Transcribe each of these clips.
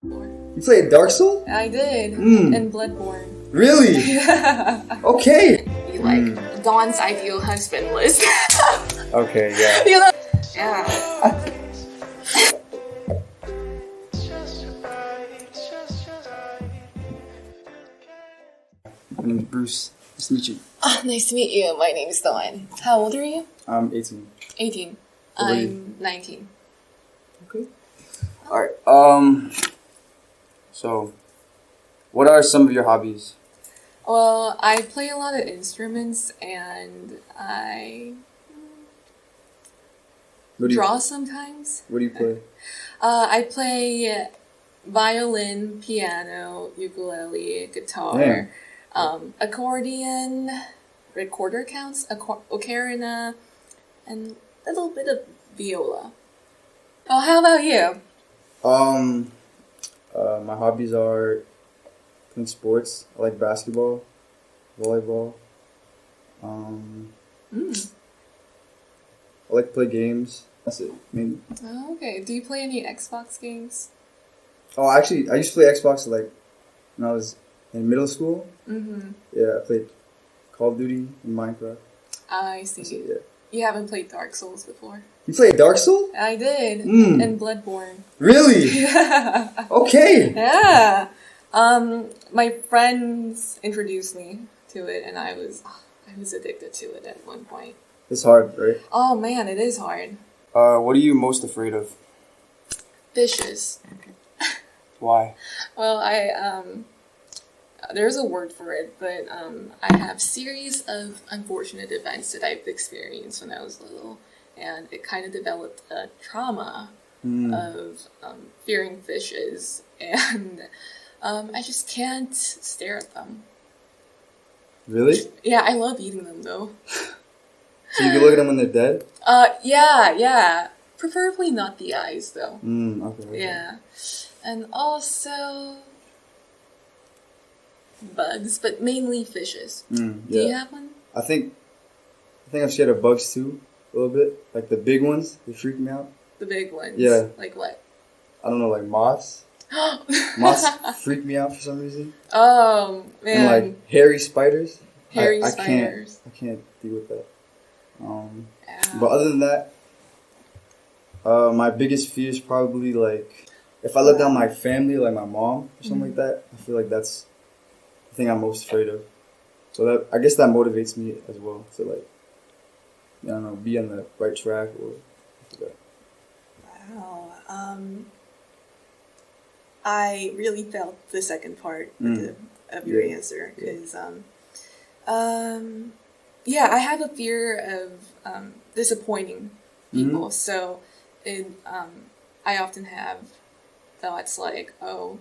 You played Dark Soul? I did. And Bloodborne. Really? Okay. Like Dawn's ideal husband list. Okay, yeah. You know? Yeah. My name is Bruce. Nice to meet you. Nice to meet you. My name is Dawn. How old are you? I'm 18. 18. How old are you? I'm 19. Okay. Alright, so, what are some of your hobbies? Well, I play a lot of instruments and I draw sometimes. What do you play? I play violin, piano, ukulele, guitar, accordion, recorder counts, ocarina, and a little bit of viola. Oh, how about you? My hobbies are playing sports. I like basketball, volleyball. I like to play games. That's it, mainly. Oh, okay. Do you play any Xbox games? Oh, actually, I used to play Xbox like when I was in middle school. Yeah, I played Call of Duty and Minecraft. I see. So, yeah. You haven't played Dark Souls before? You played Dark Soul? I did. And Bloodborne. Really? Okay. Yeah. My friends introduced me to it, and I was addicted to it at one point. It's hard, right? Oh man, it is hard. What are you most afraid of? Fishes. Why? Well, there's a word for it, but I have series of unfortunate events that I've experienced when I was little, and it kind of developed a trauma of fearing fishes, and I just can't stare at them. Really? Yeah, I love eating them though. So you can look at them when they're dead? Yeah. Preferably not the eyes though. Okay. Yeah. And also bugs, but mainly fishes. Yeah. Do you have one? I think I'm scared of bugs too, a little bit. Like the big ones, they freak me out. The big ones? Yeah. Like what? I don't know, like moths. Moths freak me out for some reason. Oh, man. And like hairy spiders. Spiders. I can't deal with that. But other than that, my biggest fear is probably like if I let down my family, like my mom or something like that. I feel like that's the thing I'm most afraid of. So I guess that motivates me as well to like, I don't know, be on the right track or that. Wow. I really felt the second part of your answer because yeah, I have a fear of disappointing people. So I often have thoughts like, oh,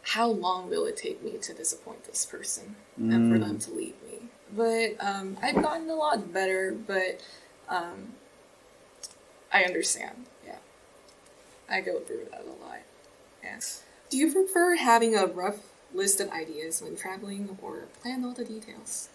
how long will it take me to disappoint this person and for them to leave me? But I've gotten a lot better, but I understand. Yeah. I go through that a lot. Yeah. Do you prefer having a rough list of ideas when traveling or plan all the details?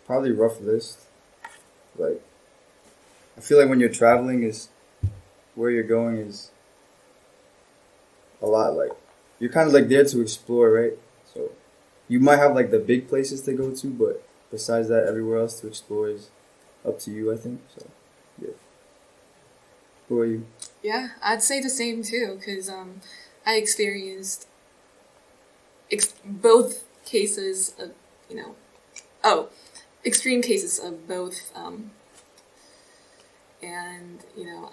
Probably rough list. Like, I feel like when you're traveling is where you're going is a lot. Like, you're kind of like there to explore, right? So you might have like the big places to go to, but besides that, everywhere else to explore is up to you, I think. So, yeah. Who are you? Yeah, I'd say the same too, because I experienced both cases of, extreme cases of both, and,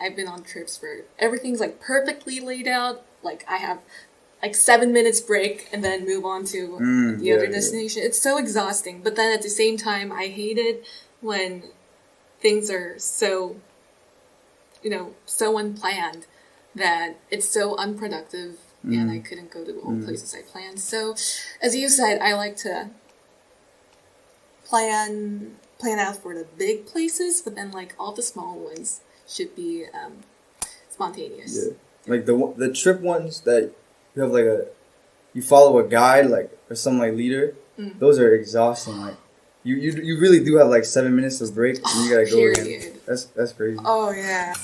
I've been on trips where everything's, like, perfectly laid out, like, I have, like, 7 minutes break and then move on to the other destination. Yeah. It's so exhausting, but then at the same time, I hate it when things are so unplanned that it's so unproductive and I couldn't go to all the places I planned. So, as you said, I like to plan out for the big places, but then like all the small ones should be spontaneous. Yeah, like the trip ones that you have like you follow a guide like or some like leader. Those are exhausting. Like you really do have like 7 minutes of break and you gotta go again. That's crazy. Oh yeah.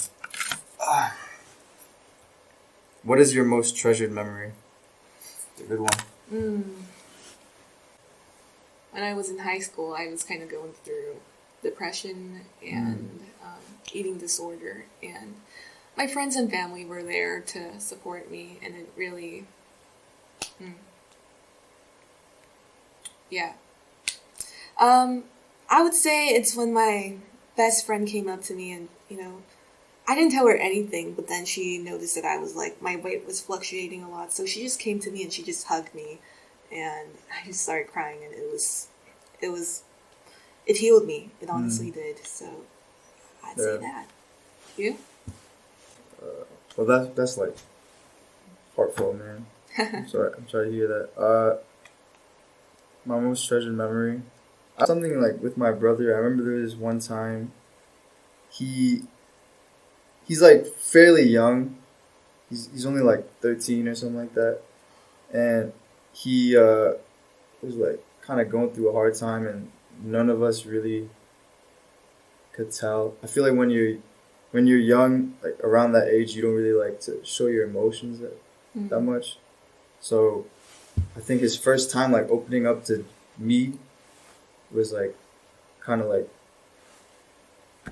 What is your most treasured memory? A good one. When I was in high school, I was kind of going through depression and eating disorder, and my friends and family were there to support me, and it really, I would say it's when my best friend came up to me and, I didn't tell her anything, but then she noticed that I was like, my weight was fluctuating a lot, so she just came to me and she just hugged me, and I just started crying, and it healed me. It honestly did, so I'd say that. You? Well, that's like heartfelt, man. I'm sorry to hear that. My most treasured memory, something like with my brother. I remember there was one time, he's like fairly young. He's only like 13 or something like that, and he was like kind of going through a hard time, and none of us really could tell. I feel like when you're young, like around that age, you don't really like to show your emotions that much. So I think his first time like opening up to me was like kind of like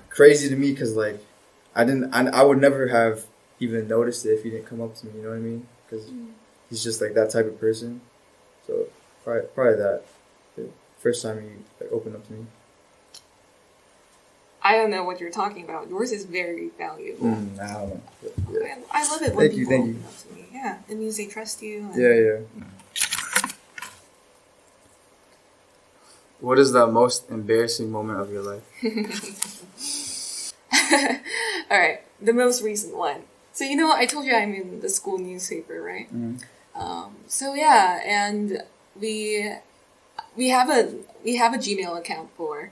crazy to me, because like I would never have even noticed it if he didn't come up to me, you know what I mean? Because he's just like that type of person. So probably that, the first time he like opened up to me. I don't know what you're talking about. Yours is very valuable. I don't know. Yeah. I love it when people open up to me. Yeah, it means they trust you. Yeah. What is the most embarrassing moment of your life? All right, the most recent one. So I told you I'm in the school newspaper, right? So yeah, and we have a Gmail account for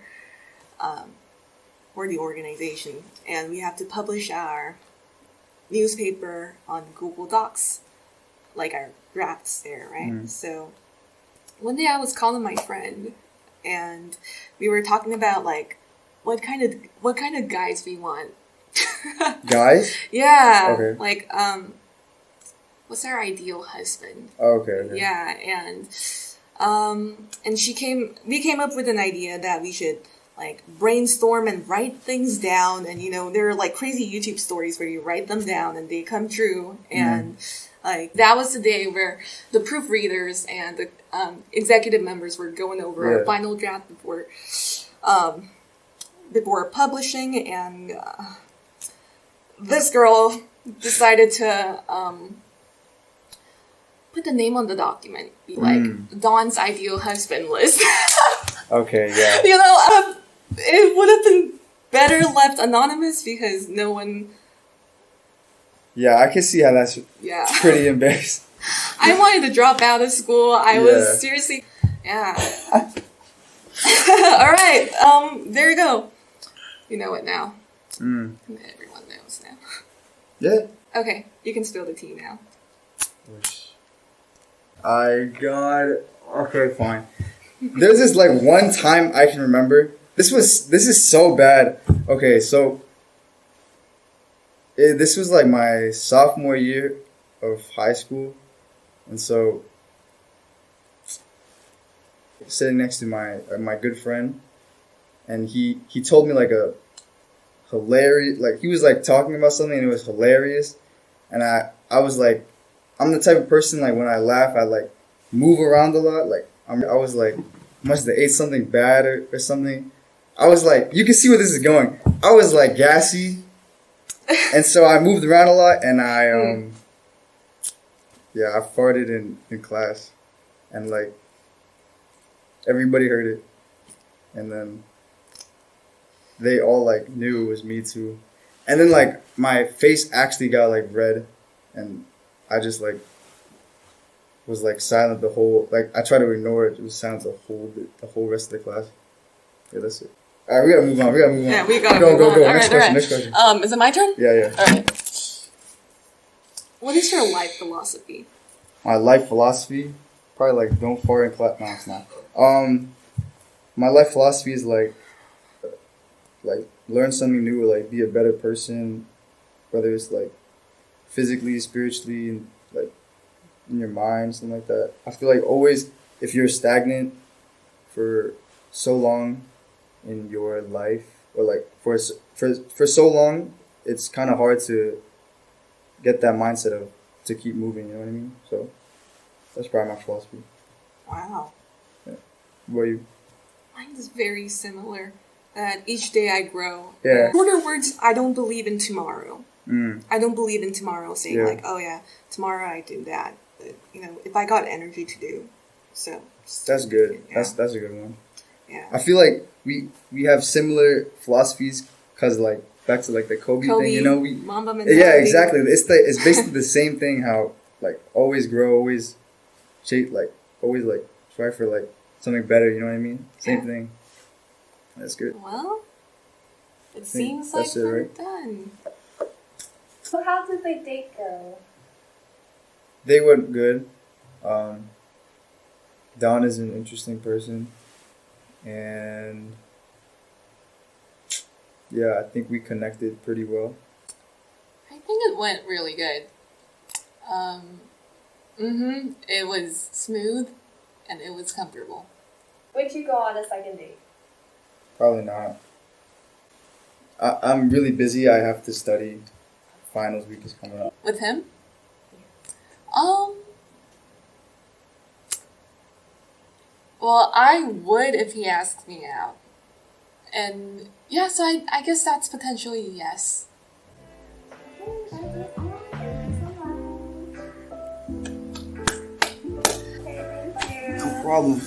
the organization, and we have to publish our newspaper on Google Docs, like our drafts there, right? So one day I was calling my friend, and we were talking about like what kind of guys we want. Guys? Yeah. Okay. Like what's our ideal husband? Okay. Yeah, and we came up with an idea that we should like brainstorm and write things down, and there are like crazy YouTube stories where you write them down and they come true, and like that was the day where the proofreaders and the executive members were going over our final draft before publishing, and this girl decided to put the name on the document, be like Dawn's ideal husband list. Okay, yeah. It would have been better left anonymous because no one. Yeah, I can see how that's pretty embarrassing. I wanted to drop out of school. I was seriously. Yeah. All right. There you go. You know it now. Everyone knows now. Yeah. Okay, you can spill the tea now. Okay, fine. There's this like one time I can remember. This is so bad. Okay, so this was like my sophomore year of high school, and so sitting next to my good friend, and he told me like a hilarious, like he was like talking about something and it was hilarious, and I was like, I'm the type of person like when I laugh I like move around a lot, like I was like, I must have ate something bad or something. I was like, you can see where this is going. I was like gassy, and so I moved around a lot, and I farted in class, and like everybody heard it, and then they all like knew it was me too, and then like my face actually got like red, and I just like was like silent the whole, like I tried to ignore it. It was silent the whole rest of the class. Yeah, that's it. All right, we gotta move on. Yeah, we gotta move on. Go. All Next question. Is it my turn? Yeah. All right. What is your life philosophy? My life philosophy, probably like don't fart in class. No, it's not. My life philosophy is like learn something new, or like be a better person, whether it's like physically, spiritually, and like in your mind, something like that. I feel like always, if you're stagnant for so long in your life, or like for so long, it's kind of hard to get that mindset of to keep moving. You know what I mean? So that's probably my philosophy. Wow. Yeah. What about you? Mine is very similar. That each day I grow. Yeah. Shorter words, I don't believe in tomorrow. Mm. I don't believe in tomorrow saying Yeah. like, oh yeah, tomorrow I do that. But, if I got energy to do, so. That's good. Yeah. That's a good one. Yeah. I feel like we have similar philosophies because like back to like the Kobe thing, we Mamba mentality. yeah, exactly. It's basically the same thing. How like always grow, always shape, like always like strive for like something better. You know what I mean? Same thing. That's good. Well, it seems like that's it, we're right? done. So how did the date go? They went good. Don is an interesting person, and yeah, I think we connected pretty well. I think it went really good. It was smooth and it was comfortable. Would you go on a second date? Probably not. I'm really busy. I have to study. Finals week is coming up. With him? Well, I would if he asked me out. And yeah, so I guess that's potentially yes. No problem.